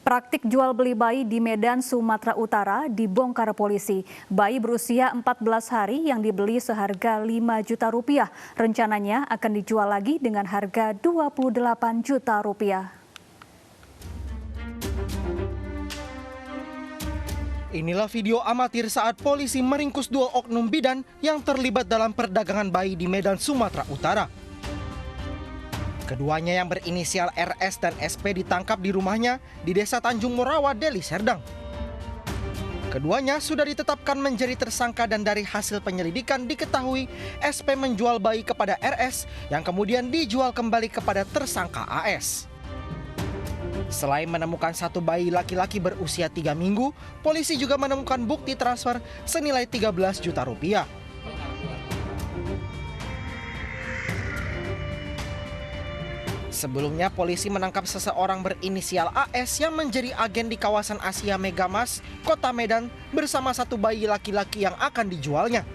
Praktik jual beli bayi di Medan, Sumatera Utara dibongkar polisi. Bayi berusia 14 hari yang dibeli seharga 5 juta rupiah. Rencananya akan dijual lagi dengan harga 28 juta rupiah. Inilah video amatir saat polisi meringkus dua oknum bidan yang terlibat dalam perdagangan bayi di Medan, Sumatera Utara. Keduanya yang berinisial RS dan SP ditangkap di rumahnya di Desa Tanjung Morawa, Deli Serdang. Keduanya sudah ditetapkan menjadi tersangka dan dari hasil penyelidikan diketahui SP menjual bayi kepada RS yang kemudian dijual kembali kepada tersangka AS. Selain menemukan satu bayi laki-laki berusia 3 minggu, polisi juga menemukan bukti transfer senilai 13 juta rupiah. Sebelumnya, polisi menangkap seseorang berinisial AS yang menjadi agen di kawasan Asia Megamas, Kota Medan, bersama satu bayi laki-laki yang akan dijualnya.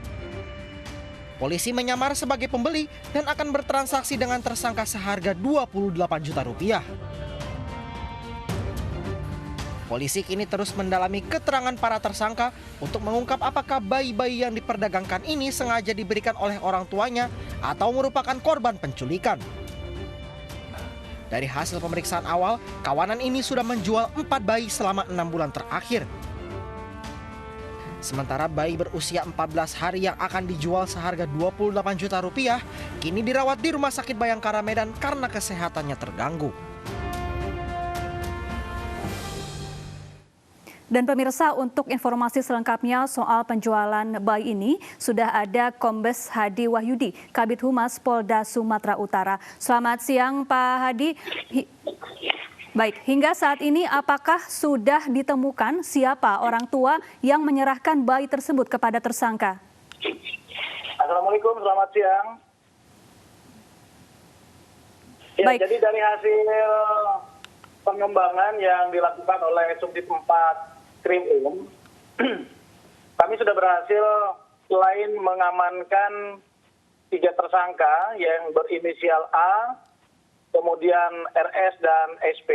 Polisi menyamar sebagai pembeli dan akan bertransaksi dengan tersangka seharga 28 juta rupiah. Polisi kini terus mendalami keterangan para tersangka untuk mengungkap apakah bayi-bayi yang diperdagangkan ini sengaja diberikan oleh orang tuanya atau merupakan korban penculikan. Dari hasil pemeriksaan awal, kawanan ini sudah menjual 4 bayi selama 6 bulan terakhir. Sementara bayi berusia 14 hari yang akan dijual seharga 28 juta rupiah, kini dirawat di Rumah Sakit Bayangkara Medan karena kesehatannya terganggu. Dan pemirsa, untuk informasi selengkapnya soal penjualan bayi ini sudah ada Kombes Hadi Wahyudi, Kabid Humas Polda Sumatera Utara. Selamat siang Pak Hadi. Baik, hingga saat ini apakah sudah ditemukan siapa orang tua yang menyerahkan bayi tersebut kepada tersangka? Assalamualaikum, selamat siang. Ya, baik. Jadi dari hasil pengembangan yang dilakukan oleh Subdit 4 Krim kami sudah berhasil selain mengamankan 3 tersangka yang berinisial A, kemudian RS dan SP,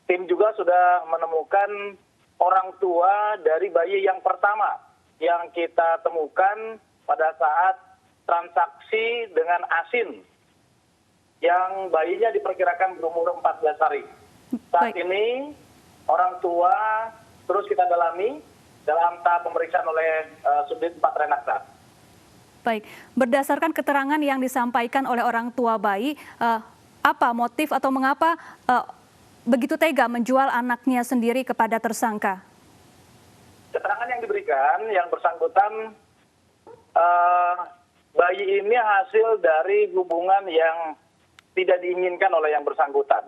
tim juga sudah menemukan orang tua dari bayi yang pertama yang kita temukan pada saat transaksi dengan Asin, yang bayinya diperkirakan berumur 14 hari. Saat ini orang tua terus kita dalami dalam tahap pemeriksaan oleh Subdit 4 Renakta. Baik, berdasarkan keterangan yang disampaikan oleh orang tua bayi, apa motif atau mengapa begitu tega menjual anaknya sendiri kepada tersangka? Keterangan yang diberikan yang bersangkutan, bayi ini hasil dari hubungan yang tidak diinginkan oleh yang bersangkutan.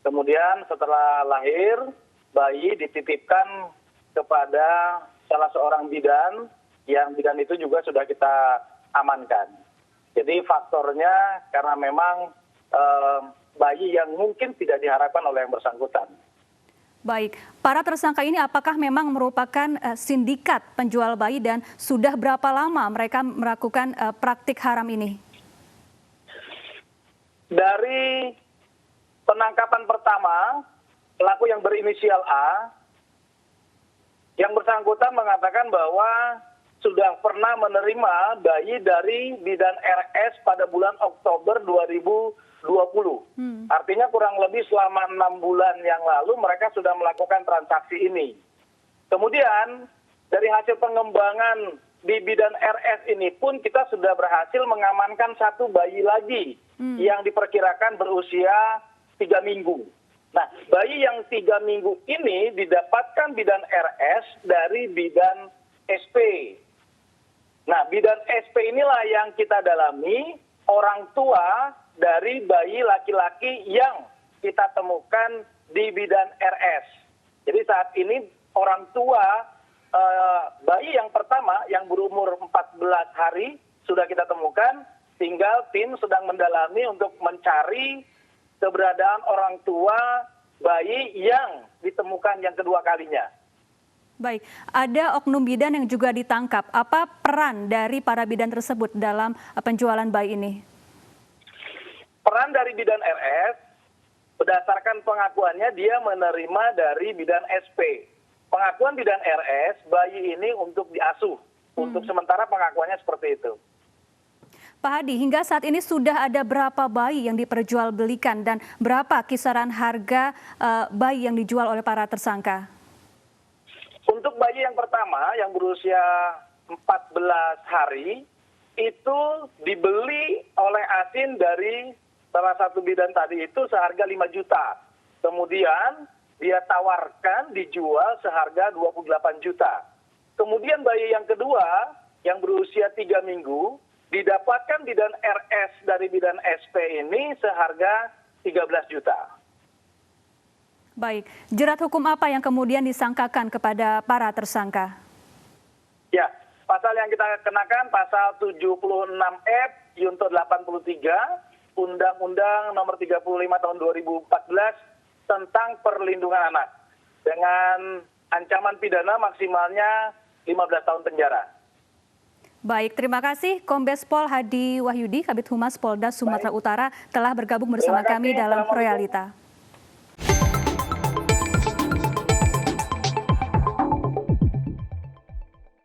Kemudian setelah lahir, bayi dititipkan kepada salah seorang bidan, yang bidan itu juga sudah kita amankan. Jadi faktornya karena memang bayi yang mungkin tidak diharapkan oleh yang bersangkutan. Baik, para tersangka ini apakah memang merupakan sindikat penjual bayi dan sudah berapa lama mereka melakukan praktik haram ini? Dari penangkapan pertama, pelaku yang berinisial A, yang bersangkutan mengatakan bahwa sudah pernah menerima bayi dari bidan RS pada bulan Oktober 2020. Artinya kurang lebih selama 6 bulan yang lalu mereka sudah melakukan transaksi ini. Kemudian dari hasil pengembangan di bidan RS ini pun kita sudah berhasil mengamankan satu bayi lagi yang diperkirakan berusia 3 minggu. Nah, bayi yang 3 minggu ini didapatkan bidan RS dari bidan SP. Nah, bidan SP inilah yang kita dalami orang tua dari bayi laki-laki yang kita temukan di bidan RS. Jadi saat ini orang tua bayi yang pertama yang berumur 14 hari sudah kita temukan, tinggal tim sedang mendalami untuk mencari keberadaan orang tua bayi yang ditemukan yang kedua kalinya. Baik, ada oknum bidan yang juga ditangkap. Apa peran dari para bidan tersebut dalam penjualan bayi ini? Peran dari bidan RS berdasarkan pengakuannya dia menerima dari bidan SP. Pengakuan bidan RS, bayi ini untuk diasuh. Untuk sementara pengakuannya seperti itu. Pak Hadi, hingga saat ini sudah ada berapa bayi yang diperjualbelikan dan berapa kisaran harga bayi yang dijual oleh para tersangka? Untuk bayi yang pertama yang berusia 14 hari itu dibeli oleh Asin dari salah satu bidan tadi itu seharga 5 juta. Kemudian dia tawarkan dijual seharga 28 juta. Kemudian bayi yang kedua yang berusia 3 minggu didapatkan bidan RS dari bidan SP ini seharga 13 juta. Baik, jerat hukum apa yang kemudian disangkakan kepada para tersangka? Ya, pasal yang kita kenakan pasal 76F Junto 83 Undang-Undang Nomor 35 Tahun 2014 tentang perlindungan anak dengan ancaman pidana maksimalnya 15 tahun penjara. Baik, terima kasih Kombes Pol Hadi Wahyudi, Kabid Humas Polda Sumatera Utara telah bergabung bersama kami dalam Realita.